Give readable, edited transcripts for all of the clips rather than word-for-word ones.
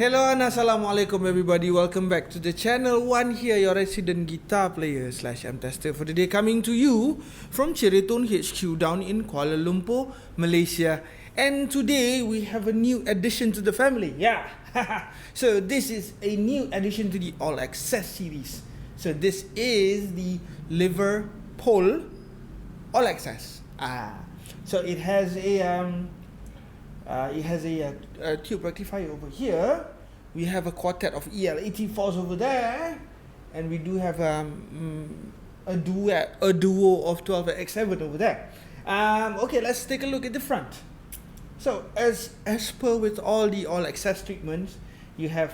Hello and Assalamualaikum everybody, welcome back to the channel. One here, your resident guitar player / M tester for the day, coming to you from Cireton HQ down in Kuala Lumpur, Malaysia. And today we have a new addition to the family. Yeah. So this is a new addition to the All Access series. So this is the Liverpull All Access. So it has a tube rectifier over here. We have a quartet of EL84s over there, and we do have a duo of 12X7 over there. Okay, let's take a look at the front. So as per with all the All Access treatments, you have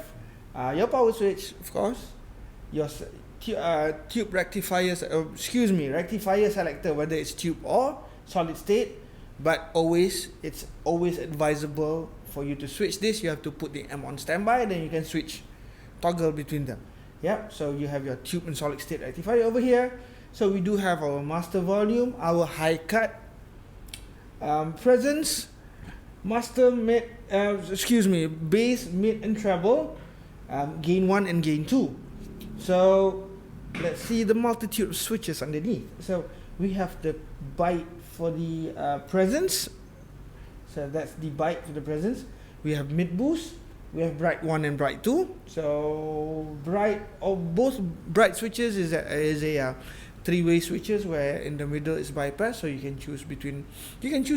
your power switch, of course, your tube rectifiers, rectifier selector, whether it's tube or solid state. But it's always advisable for you to switch this. You have to put the M on standby, then you can toggle between them. Yeah, so you have your tube and solid state rectifier over here. So we do have our master volume, our high cut presence, master mid, bass, mid and treble, gain 1 and gain 2. So let's see the multitude of switches underneath. So we have the byte for the presence, so that's the byte for the presence. We have mid boost, we have bright 1 and bright 2. So both bright switches is a three-way switches, where in the middle is bypass, so you can choose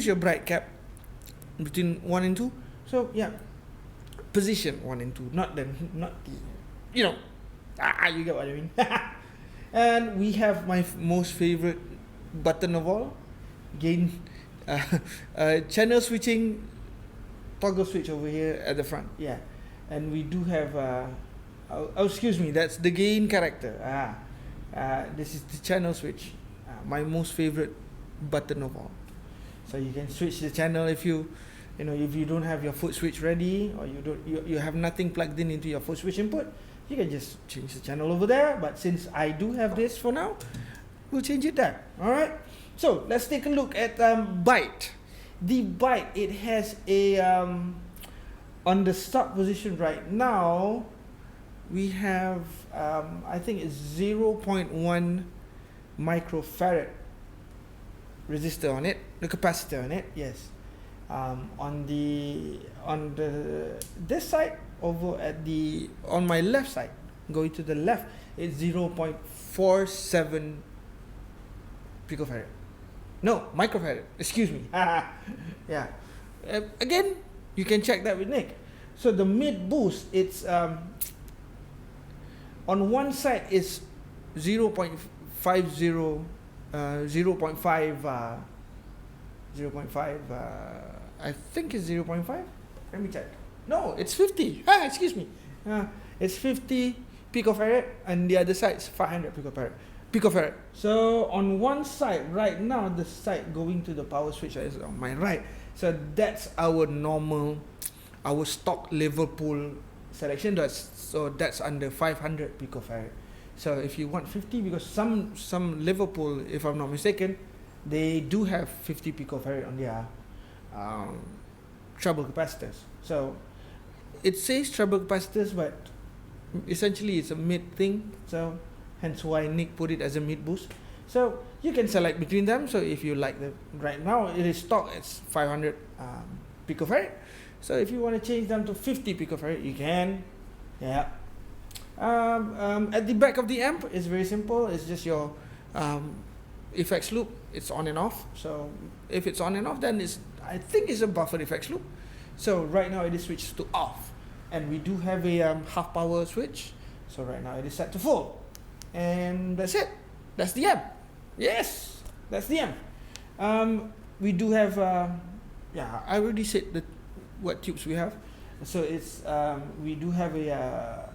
your bright cap between 1 and 2. So yeah, position 1 and 2, not the you get what I mean. And we have my most favorite button of all, gain channel switching toggle switch over here at the front. Yeah, and we do have that's the gain character. This is the channel switch, my most favorite button of all. So you can switch the channel if you don't have your foot switch ready, or you have nothing plugged into your foot switch input, you can just change the channel over there. But since I do have this for now, we'll change it there. All right. So let's take a look at byte. The byte, it has a on the start position right now, we have I think it's 0.1 microfarad resistor on it, the capacitor on it. Yes. On this side, over on my left side, going to the left, it's 0.47 picofarad. No, microfarad. Excuse me. Yeah. Again, you can check that with Nick. So the mid boost, it's on one side is 0.5, I think it's 0.5. Let me check. No, it's 50. Excuse me. It's 50 picofarad, and the other side is 500 picofarad. So on one side right now, the side going to the power switch is on my right. So that's our stock Liverpool selection. That's under 500 picofarad. So if you want 50, because some Liverpool, if I'm not mistaken, they do have 50 picofarad on their treble capacitors. So it says treble capacitors, but essentially it's a mid thing. So hence why Nick put it as a mid boost. So you can select between them. So if you like right now it is stock, it's 500 picofarad. So if you want to change them to 50 picofarad, you can. Yeah. At the back of the amp, it's very simple. It's just your effects loop. It's on and off. So if it's on and off, then I think it's a buffer effects loop. So right now it is switched to off, and we do have a half power switch. So right now it is set to full. And that's it. That's the amp. Yes, that's the amp. We do have I already said what tubes we have. So it's we do have a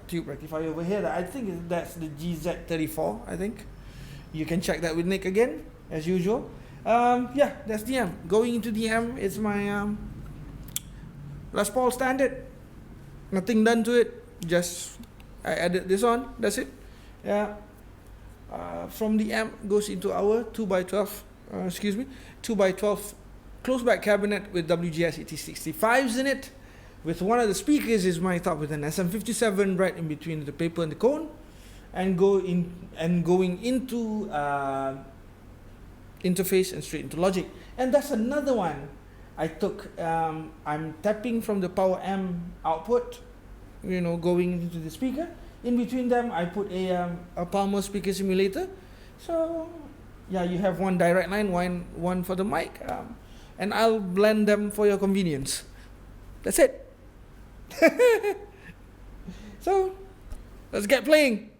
tube rectifier over here. I think that's the GZ34. I think you can check that with Nick again, as usual. That's the amp. Going into the amp, it's my Les Paul standard. Nothing done to it. Just I added this on. That's it. Yeah. From the amp goes into our 2x12 close back cabinet with WGS ET 65s in it. with one of the speakers is my thought with an SM57 right in between the paper and the cone, and going into interface and straight into logic. And that's another one I took. I'm tapping from the power amp output, going into the speaker. In between them, I put a Palmer speaker simulator. So yeah, you have one direct line, one for the mic, and I'll blend them for your convenience. That's it. So let's get playing.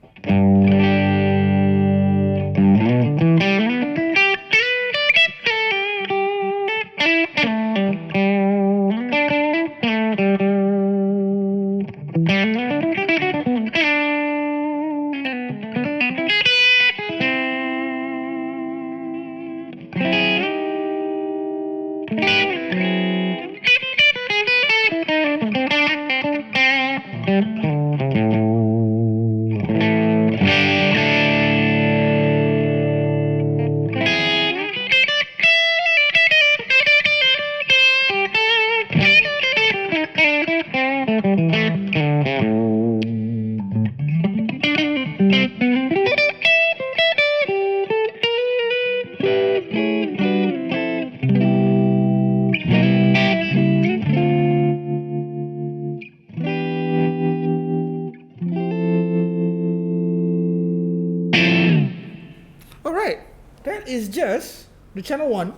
Alright, that is just the channel 1.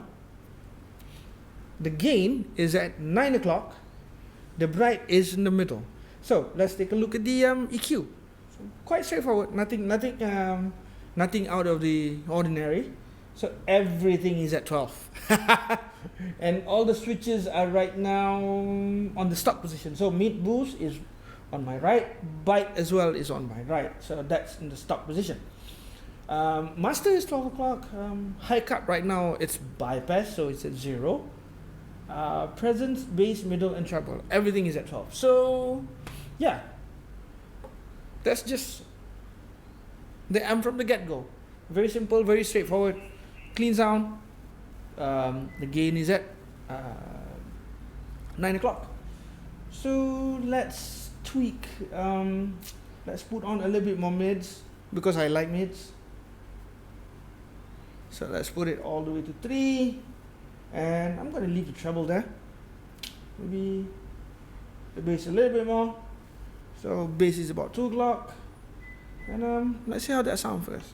The gain is at 9 o'clock. The bright is in the middle. So let's take a look at the EQ. So, quite straightforward, nothing out of the ordinary. So everything is at 12. And all the switches are right now on the stock position. So mid boost is on my right, byte as well is on my right. So that's in the stock position. Master is 12 o'clock. High cut right now, it's bypass, so it's at 0. Presence, bass, middle, and treble. Everything is at 12. So, yeah. That's just the amp from the get-go. Very simple, very straightforward. Clean sound. The gain is at 9 o'clock. So, let's tweak. Let's put on a little bit more mids, because I like mids. So let's put it all the way to 3, and I'm going to leave the treble there. Maybe the bass a little bit more. So bass is about 2 o'clock, and let's see how that sounds first.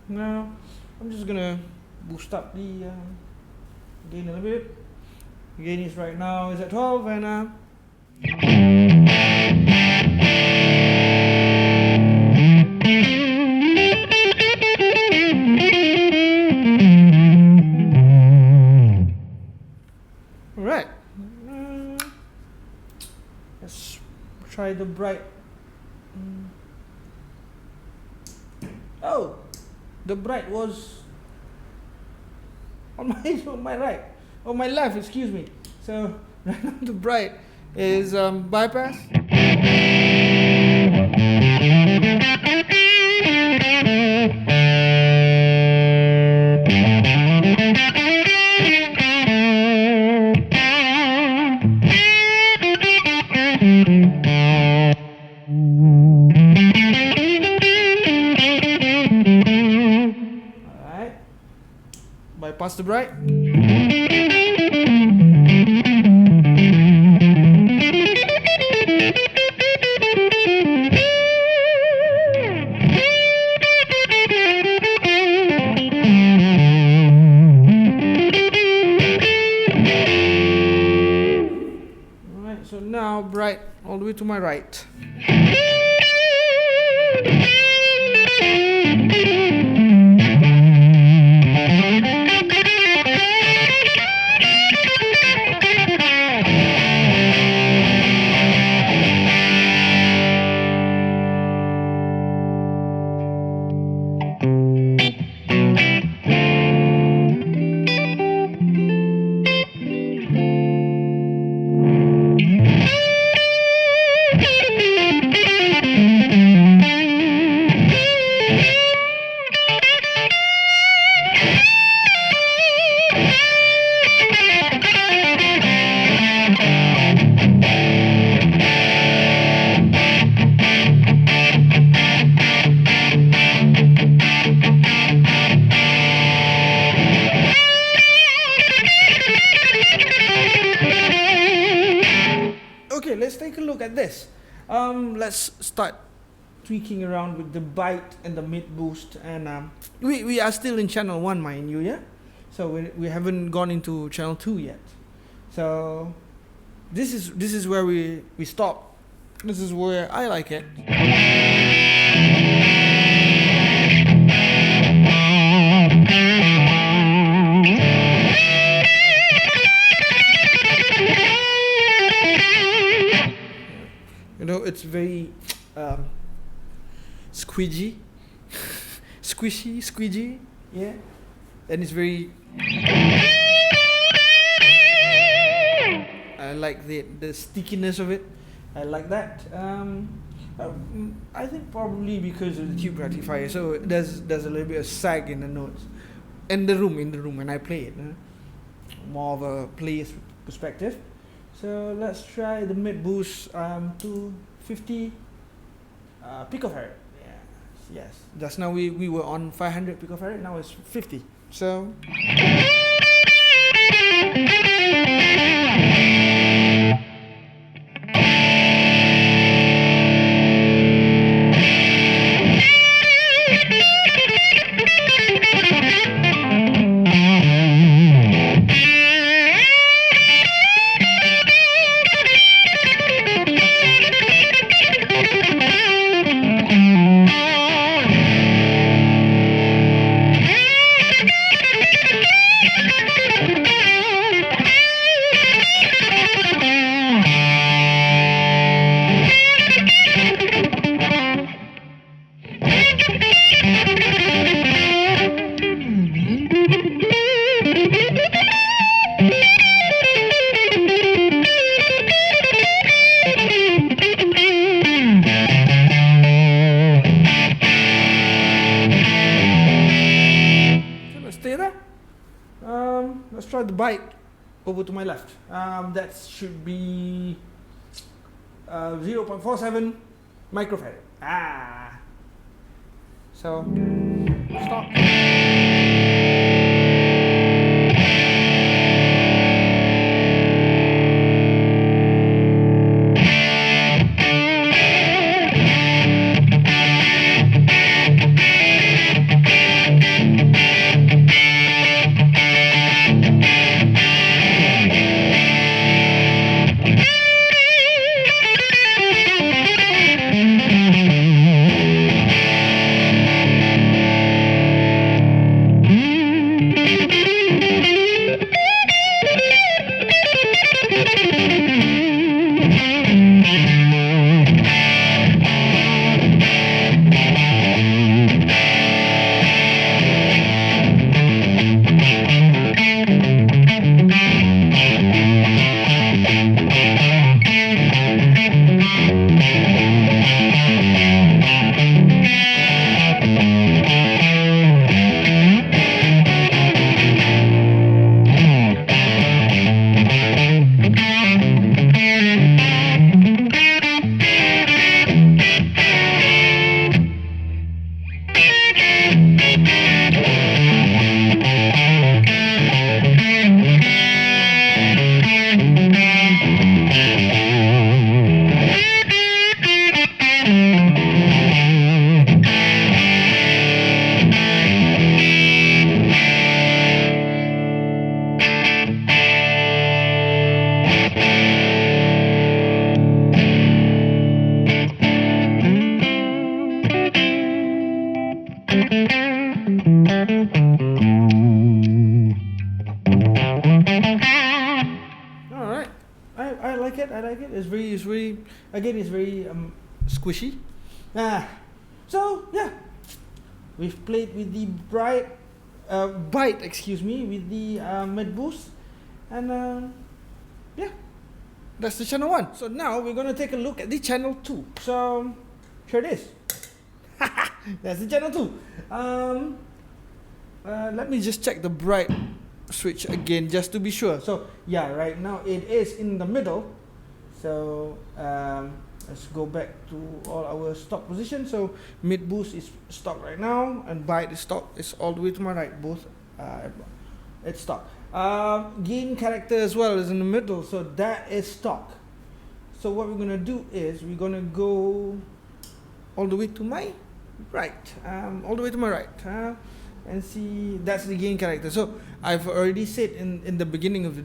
Now I'm just gonna boost up the gain a little bit. The gain is right now is at 12, and alright. Let's try the bright. Oh, the bright was on my right, on my left, excuse me. So right now the bright is bypass. Bypass the bright. bit to my right. Okay, let's take a look at this. Let's start tweaking around with the bite and the mid boost, and we are still in channel 1, mind you, yeah? So we haven't gone into channel 2 yet. So this is where we stop. This is where I like it. You know, it's very squidgy, squishy, yeah, and it's very. I like the stickiness of it. I like that. I think probably because of the tube rectifier, so there's a little bit of sag in the notes, in the room when I play it. More of a player's perspective. So let's try the mid boost to 50 picofarad. Yes. Just now we were on 500 picofarad. Now it's 50. So. Let's try the bite over to my left. That should be 0.47 microfarad. So stop. Alright, I like it, it's very, again, it's very squishy. So yeah, we've played with the Byte, excuse me, with the mid boost, and yeah, that's the channel 1. So now we're gonna take a look at the channel 2. So here it is. That's the channel 2. Let me just check the bright switch again just to be sure. So yeah, right now it is in the middle. So let's go back to all our stock position. So mid boost is stock right now, and byte is stock. It's all the way to my right. Both it's stock. Gain character as well is in the middle, so that is stock. So what we're gonna do is we're gonna go all the way to my right, and see that's the gain character. So I've already said in the beginning of the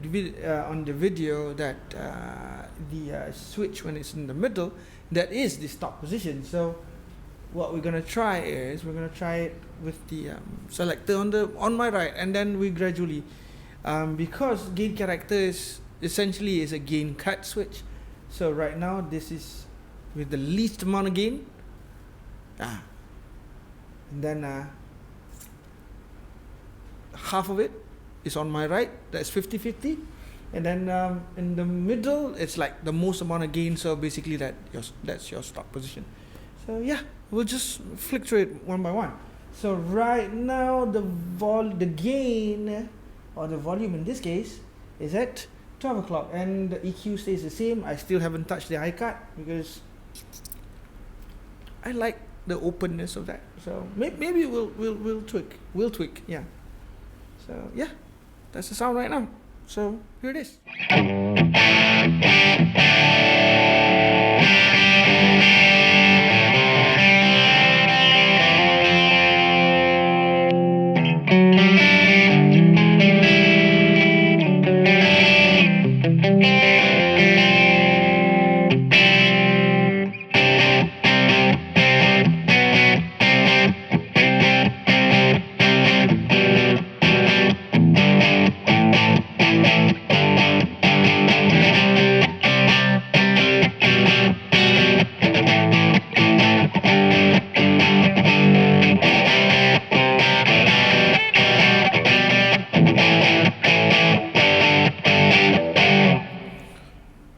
video that the switch, when it's in the middle, that is the stock position. So what we're gonna try is we're gonna try it with the selector on my right, and then we gradually, because gain character is essentially a gain cut switch. So right now this is with the least amount of gain, and then half of it is on my right, that's 50-50, and then in the middle it's like the most amount of gain, so basically that's your stock position. So yeah, we'll just flick through it one by one. So right now the gain, or the volume in this case, is at 12 o'clock, and the EQ stays the same. I still haven't touched the high cut because I like the openness of that. So maybe we'll tweak, yeah. So yeah, that's the sound right now. So here it is.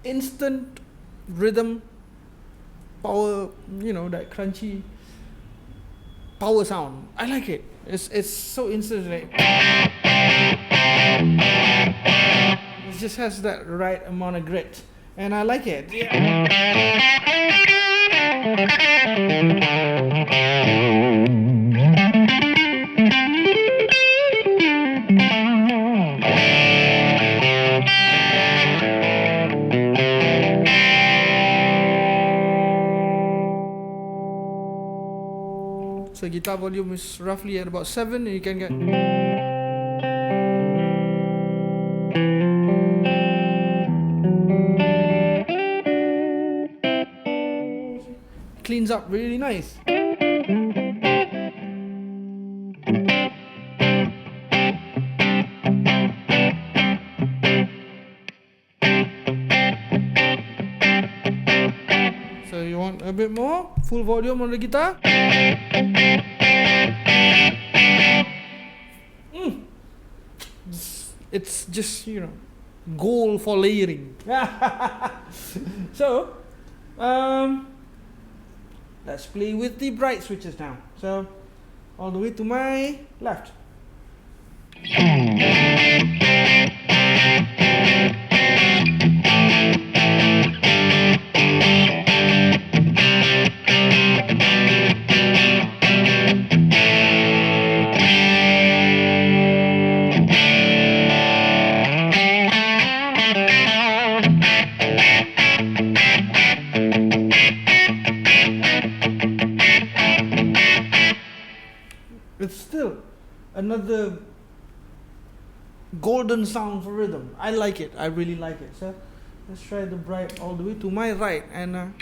Instant rhythm power, that crunchy power sound. I like it. It's so instant, like it just has that right amount of grit, and I like it. Yeah. So guitar volume is roughly at about 7, and you can get cleans up really nice. So you want a bit more full volume on the guitar? It's just, goal for layering. So let's play with the bright switches now. So all the way to my left. It's still another golden sound for rhythm. I like it. I really like it. So let's try the bright all the way to my right, and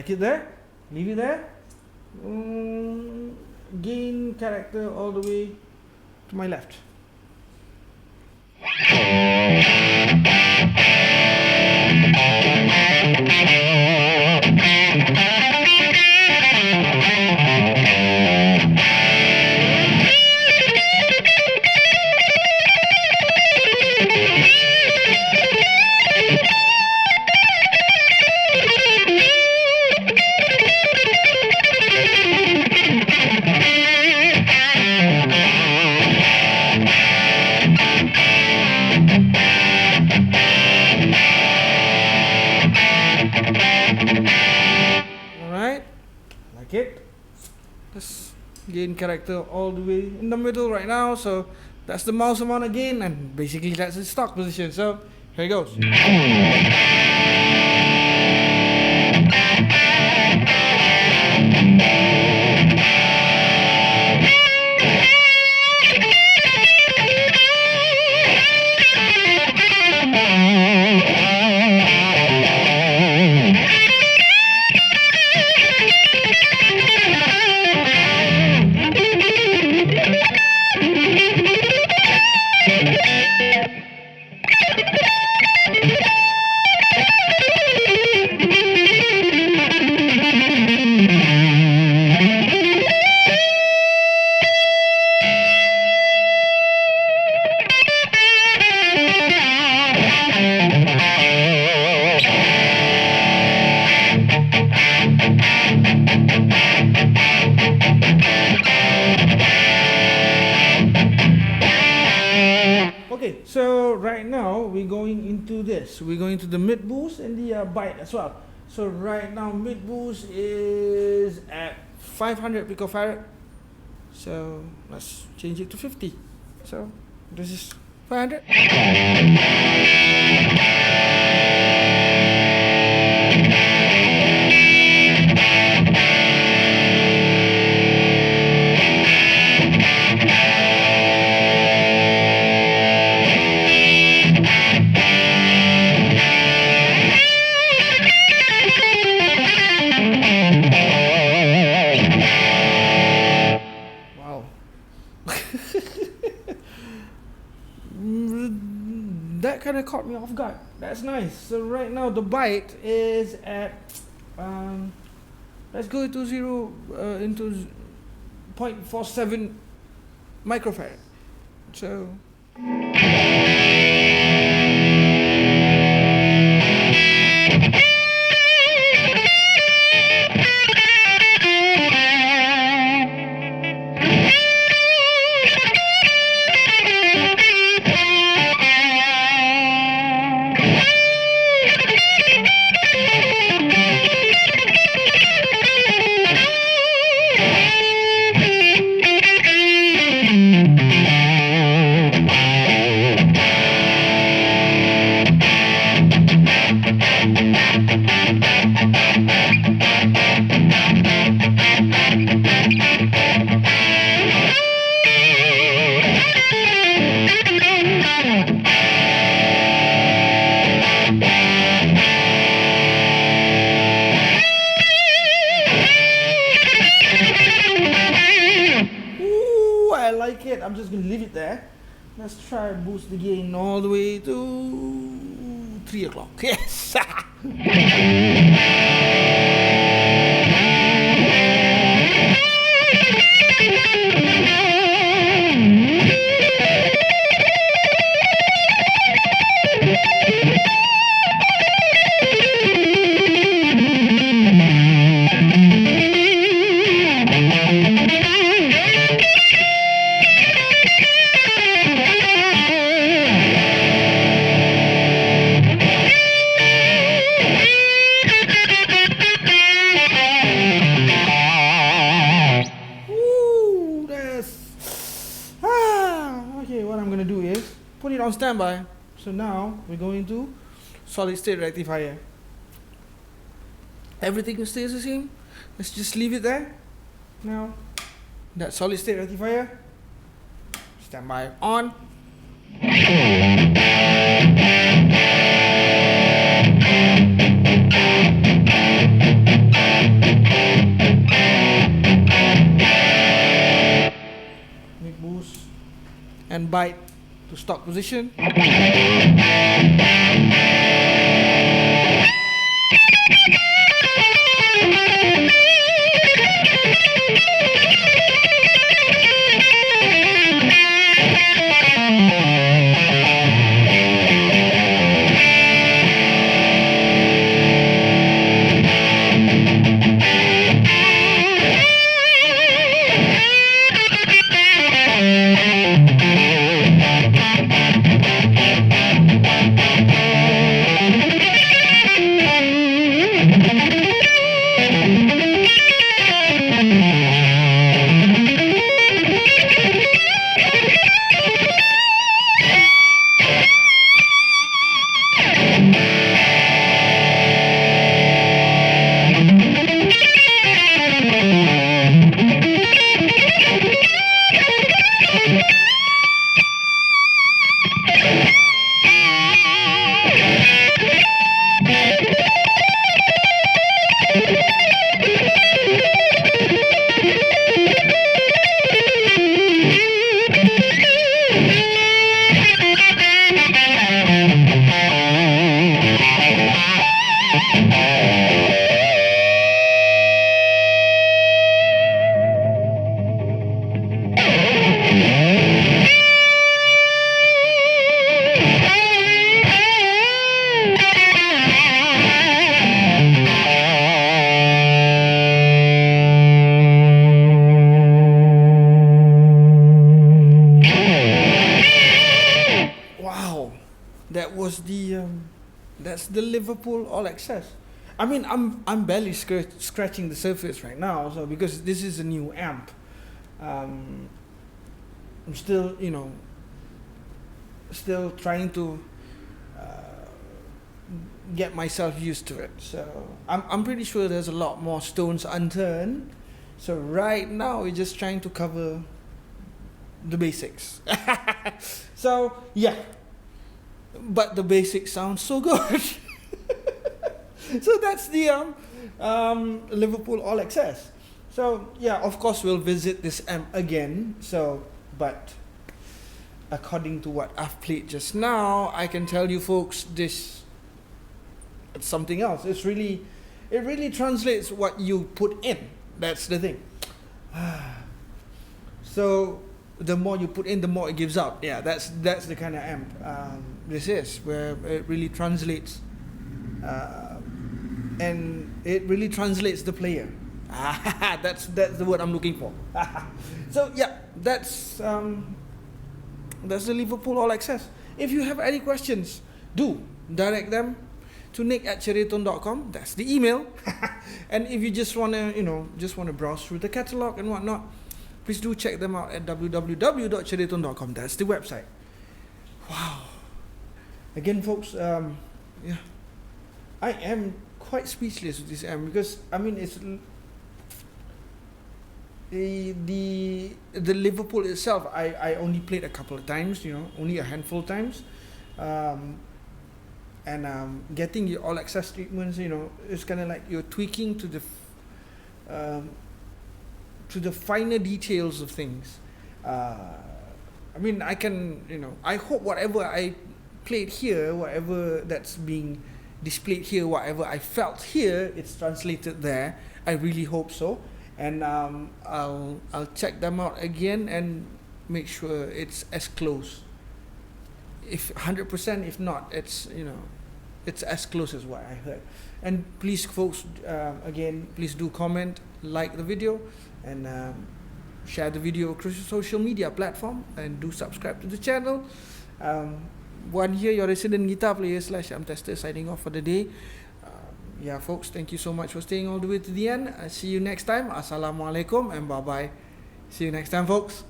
like it there, leave it there. Gain character all the way to my left. It. Let's gain character all the way in the middle right now. So that's the mouse amount again, and basically that's the stock position. So here it goes. Okay, so right now we're going into this. We're going to the mid boost and the bite as well. So right now mid boost is at 500 picofarad. So let's change it to 50. So this is 500. That kind of caught me off guard. That's nice. So right now the bite is at let's go into 0.47 microfarad. So I'm just gonna leave it there. Let's try and boost the gain all the way to 3 o'clock. Yes. On standby. So now we're going to solid state rectifier. Everything stays the same. Let's just leave it there. Now that solid state rectifier, standby on. bite to stock position. That's the Liverpoll All Access. I mean, I'm barely scratching the surface right now, so because this is a new amp, I'm still, still trying to get myself used to it. So I'm pretty sure there's a lot more stones unturned. So right now we're just trying to cover the basics. So yeah. But the basics sound so good. So that's the Liverpoll All Access. So yeah, of course we'll visit this amp again. So, but according to what I've played just now, I can tell you folks, it's something else. It really translates what you put in. That's the thing. So the more you put in, the more it gives out. Yeah, that's the kind of amp this is, where it really translates, and it really translates the player. That's the word I'm looking for. So yeah, that's the Liverpoll All Access. If you have any questions, do direct them to nick@cheriton.com. That's the email. And if you just wanna browse through the catalog and whatnot, please do check them out at www.cheriton.com. That's the website. Wow. Again, folks, yeah, I am quite speechless with this amp, because I mean, it's the Liverpoll itself. I only played a couple of times, only a handful of times, and getting the all access treatments, it's kind of like you're tweaking to the finer details of things. I mean, I can, I hope whatever I played here, whatever that's being displayed here, whatever I felt here, it's translated there. I really hope so. And I'll check them out again and make sure it's as close. If 100%, if not, it's it's as close as what I heard. And please, folks, again, please do comment, like the video, and share the video across your social media platform, and do subscribe to the channel. One here, your resident guitar player / I'm tester, signing off for the day. Yeah, folks, thank you so much for staying all the way to the end. I'll see you next time. Assalamualaikum and bye bye. See you next time, folks.